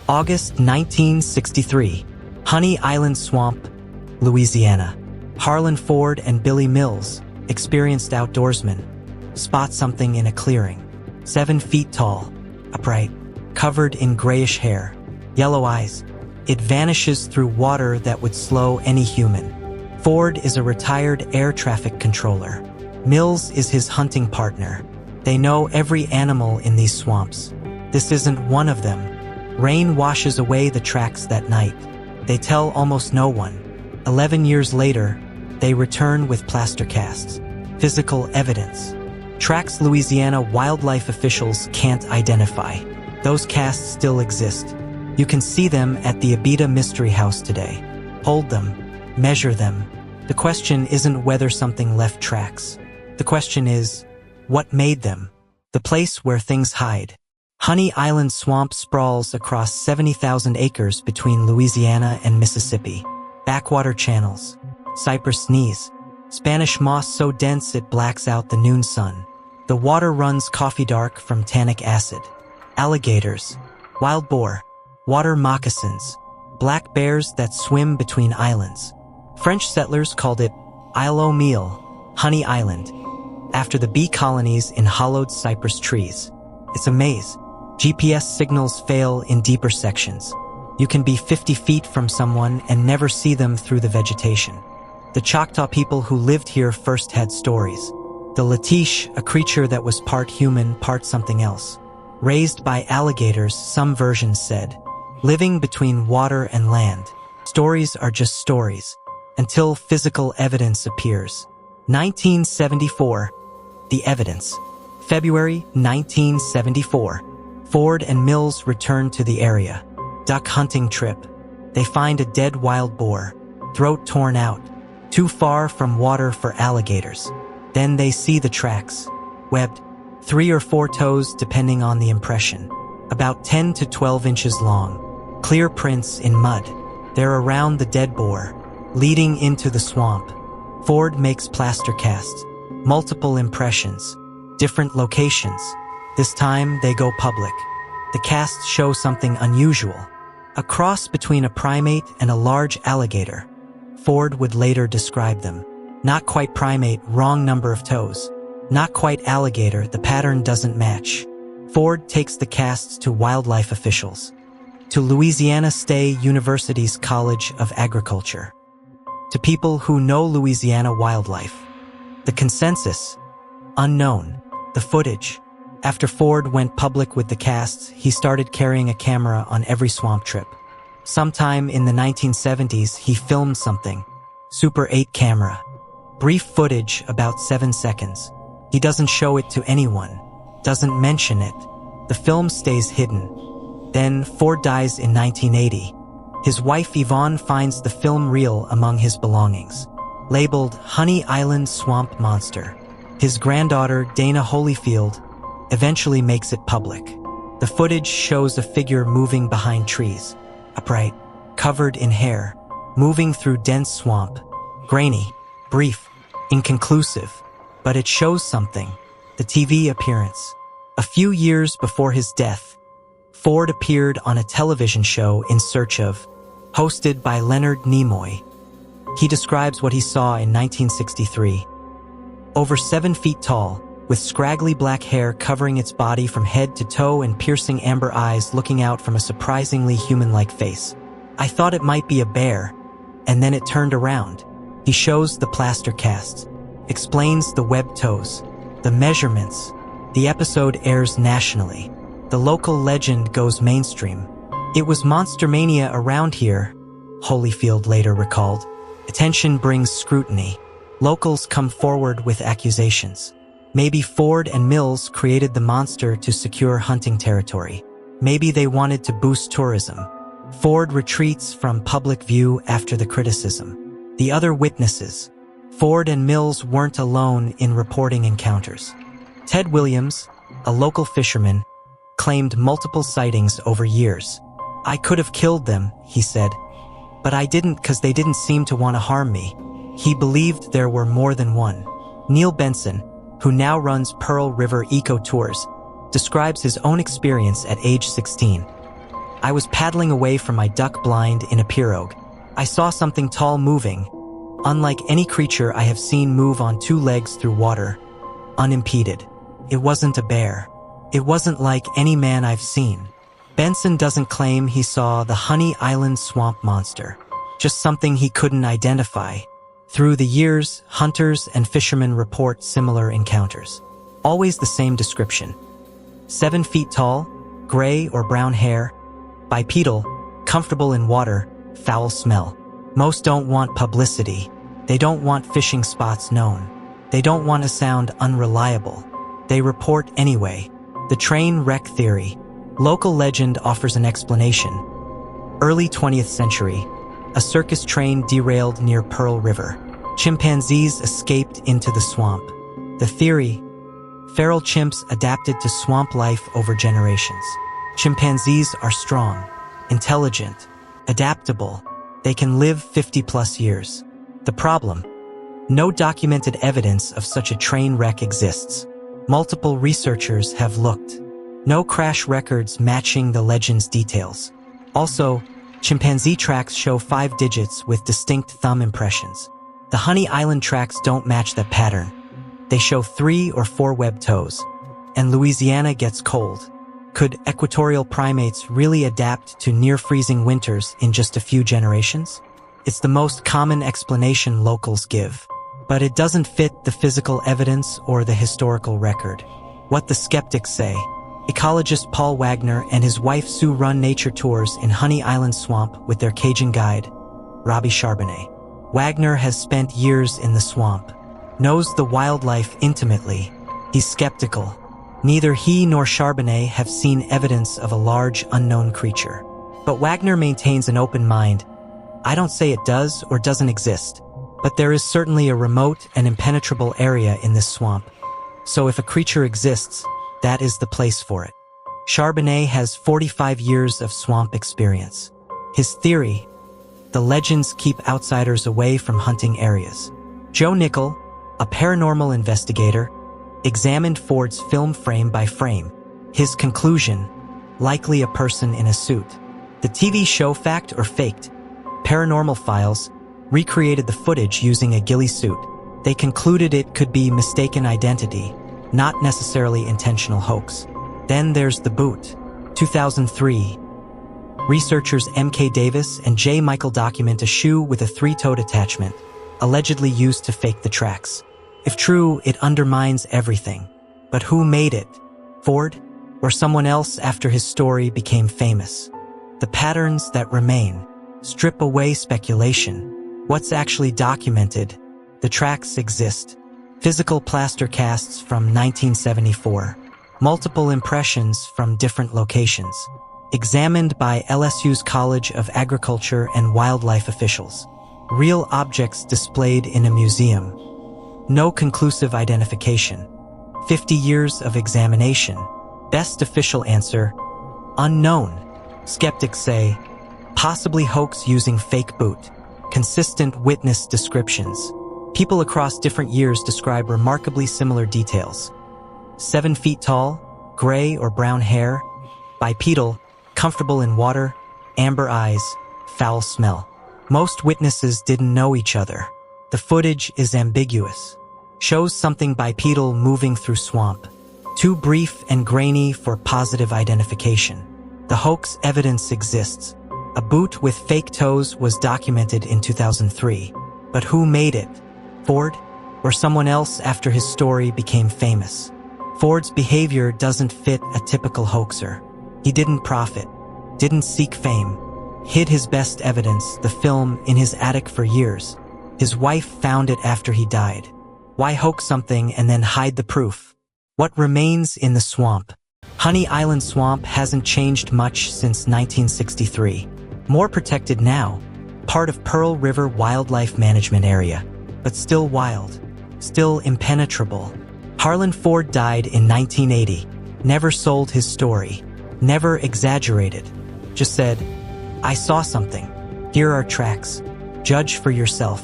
August 1963. Honey Island Swamp, Louisiana. Harlan Ford and Billy Mills, experienced outdoorsmen, spot something in a clearing. 7 feet tall, upright, covered in grayish hair, yellow eyes. It vanishes through water that would slow any human. Ford is a retired air traffic controller. Mills is his hunting partner. They know every animal in these swamps. This isn't one of them. Rain washes away the tracks that night. They tell almost no one. 11 years later, they return with plaster casts. Physical evidence. Tracks Louisiana wildlife officials can't identify. Those casts still exist. You can see them at the Abita Mystery House today. Hold them. Measure them. The question isn't whether something left tracks. The question is, what made them? The place where things hide. Honey Island Swamp sprawls across 70,000 acres between Louisiana and Mississippi. Backwater channels, cypress knees, Spanish moss so dense it blacks out the noon sun. The water runs coffee dark from tannic acid. Alligators, wild boar, water moccasins, black bears that swim between islands. French settlers called it Isle aux Mille, Honey Island, after the bee colonies in hollowed cypress trees. It's a maze. GPS signals fail in deeper sections. You can be 50 feet from someone and never see them through the vegetation. The Choctaw people who lived here first had stories. The Latish, a creature that was part human, part something else. Raised by alligators, some versions said. Living between water and land. Stories are just stories, until physical evidence appears. 1974. The evidence. February 1974. Ford and Mills return to the area. Duck hunting trip. They find a dead wild boar, throat torn out, too far from water for alligators. Then they see the tracks, webbed, 3 or 4 toes depending on the impression, about 10 to 12 inches long, clear prints in mud. They're around the dead boar, leading into the swamp. Ford makes plaster casts, multiple impressions, different locations. This time they go public. The casts show something unusual, a cross between a primate and a large alligator. Ford would later describe them. Not quite primate, wrong number of toes. Not quite alligator, the pattern doesn't match. Ford takes the casts to wildlife officials, to Louisiana State University's College of Agriculture, to people who know Louisiana wildlife. The consensus? Unknown. The footage. After Ford went public with the casts, he started carrying a camera on every swamp trip. Sometime in the 1970s, he filmed something. Super 8 camera. Brief footage, about 7 seconds. He doesn't show it to anyone, doesn't mention it. The film stays hidden. Then Ford dies in 1980. His wife Yvonne finds the film reel among his belongings, labeled Honey Island Swamp Monster. His granddaughter, Dana Holyfield, eventually makes it public. The footage shows a figure moving behind trees, upright, covered in hair, moving through dense swamp. Grainy, brief, inconclusive, but it shows something. The TV appearance. A few years before his death, Ford appeared on a television show In Search of, hosted by Leonard Nimoy. He describes what he saw in 1963. Over 7 feet tall, with scraggly black hair covering its body from head to toe and piercing amber eyes looking out from a surprisingly human-like face. I thought it might be a bear, and then it turned around. He shows the plaster casts, explains the webbed toes, the measurements. The episode airs nationally. The local legend goes mainstream. It was monster mania around here, Holyfield later recalled. Attention brings scrutiny. Locals come forward with accusations. Maybe Ford and Mills created the monster to secure hunting territory. Maybe they wanted to boost tourism. Ford retreats from public view after the criticism. The other witnesses. Ford and Mills weren't alone in reporting encounters. Ted Williams, a local fisherman, claimed multiple sightings over years. I could have killed them, he said, but I didn't because they didn't seem to want to harm me. He believed there were more than one. Neil Benson, who now runs Pearl River Eco Tours, describes his own experience at age 16. I was paddling away from my duck blind in a pirogue. I saw something tall moving, unlike any creature I have seen move on two legs through water, unimpeded. It wasn't a bear. It wasn't like any man I've seen. Benson doesn't claim he saw the Honey Island swamp monster, just something he couldn't identify. Through the years, hunters and fishermen report similar encounters. Always the same description. 7 feet tall, gray or brown hair, bipedal, comfortable in water, foul smell. Most don't want publicity. They don't want fishing spots known. They don't want to sound unreliable. They report anyway. The train wreck theory. Local legend offers an explanation. Early 20th century, a circus train derailed near Pearl River. Chimpanzees escaped into the swamp. The theory: feral chimps adapted to swamp life over generations. Chimpanzees are strong, intelligent, adaptable. They can live 50+ years. The problem: no documented evidence of such a train wreck exists. Multiple researchers have looked. No crash records matching the legend's details. Also, chimpanzee tracks show 5 digits with distinct thumb impressions. The Honey Island tracks don't match that pattern. They show 3 or 4 webbed toes. And Louisiana gets cold. Could equatorial primates really adapt to near-freezing winters in just a few generations? It's the most common explanation locals give. But it doesn't fit the physical evidence or the historical record. What the skeptics say: ecologist Paul Wagner and his wife Sue run nature tours in Honey Island Swamp with their Cajun guide, Robbie Charbonnet. Wagner has spent years in the swamp, knows the wildlife intimately. He's skeptical. Neither he nor Charbonnet have seen evidence of a large, unknown creature. But Wagner maintains an open mind. I don't say it does or doesn't exist, but there is certainly a remote and impenetrable area in this swamp. So if a creature exists, that is the place for it. Charbonnet has 45 years of swamp experience. His theory: the legends keep outsiders away from hunting areas. Joe Nickel, a paranormal investigator, examined Ford's film frame by frame. His conclusion: likely a person in a suit. The TV show Fact or Faked, Paranormal Files, recreated the footage using a ghillie suit. They concluded it could be mistaken identity, not necessarily intentional hoax. Then there's the boot. 2003. Researchers M.K. Davis and J. Michael document a shoe with a 3-toed attachment, allegedly used to fake the tracks. If true, it undermines everything. But who made it? Ford? Or someone else after his story became famous? The patterns that remain strip away speculation. What's actually documented? The tracks exist. Physical plaster casts from 1974. Multiple impressions from different locations. Examined by LSU's College of Agriculture and Wildlife officials. Real objects displayed in a museum. No conclusive identification. 50 years of examination. Best official answer: unknown. Skeptics say, possibly hoax using fake boot. Consistent witness descriptions. People across different years describe remarkably similar details. 7 feet tall, gray or brown hair, bipedal, comfortable in water, amber eyes, foul smell. Most witnesses didn't know each other. The footage is ambiguous. Shows something bipedal moving through swamp. Too brief and grainy for positive identification. The hoax evidence exists. A boot with fake toes was documented in 2003. But who made it? Ford? Or someone else after his story became famous? Ford's behavior doesn't fit a typical hoaxer. He didn't profit, didn't seek fame, hid his best evidence, the film, in his attic for years. His wife found it after he died. Why hoax something and then hide the proof? What remains in the swamp? Honey Island Swamp hasn't changed much since 1963. More protected now, part of Pearl River Wildlife Management Area, but still wild, still impenetrable. Harlan Ford died in 1980, never sold his story, never exaggerated, just said, "I saw something. Here are tracks. Judge for yourself."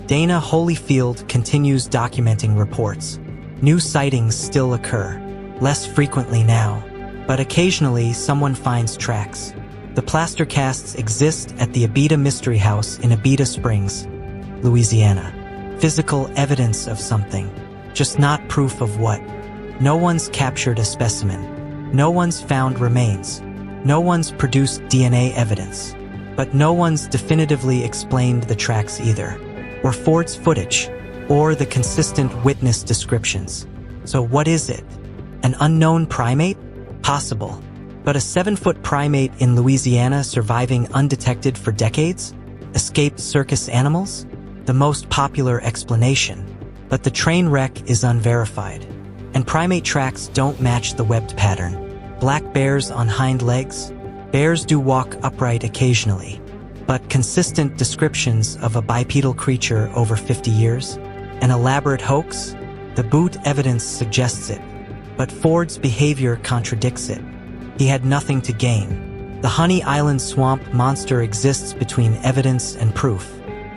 Dana Holyfield continues documenting reports. New sightings still occur, less frequently now, but occasionally someone finds tracks. The plaster casts exist at the Abita Mystery House in Abita Springs, Louisiana. Physical evidence of something, just not proof of what. No one's captured a specimen. No one's found remains. No one's produced DNA evidence. But no one's definitively explained the tracks either, or Ford's footage, or the consistent witness descriptions. So what is it? An unknown primate? Possible. But a 7-foot primate in Louisiana surviving undetected for decades? Escaped circus animals? The most popular explanation. But the train wreck is unverified. And primate tracks don't match the webbed pattern. Black bears on hind legs? Bears do walk upright occasionally. But consistent descriptions of a bipedal creature over 50 years? An elaborate hoax? The boot evidence suggests it. But Ford's behavior contradicts it. He had nothing to gain. The Honey Island swamp monster exists between evidence and proof.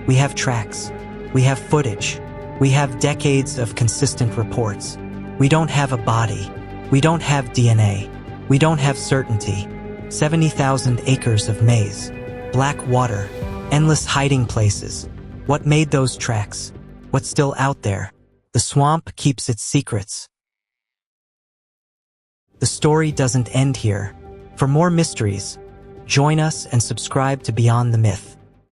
We have tracks. We have footage. We have decades of consistent reports. We don't have a body. We don't have DNA. We don't have certainty. 70,000 acres of maze. Black water. Endless hiding places. What made those tracks? What's still out there? The swamp keeps its secrets. The story doesn't end here. For more mysteries, join us and subscribe to Beyond the Myth.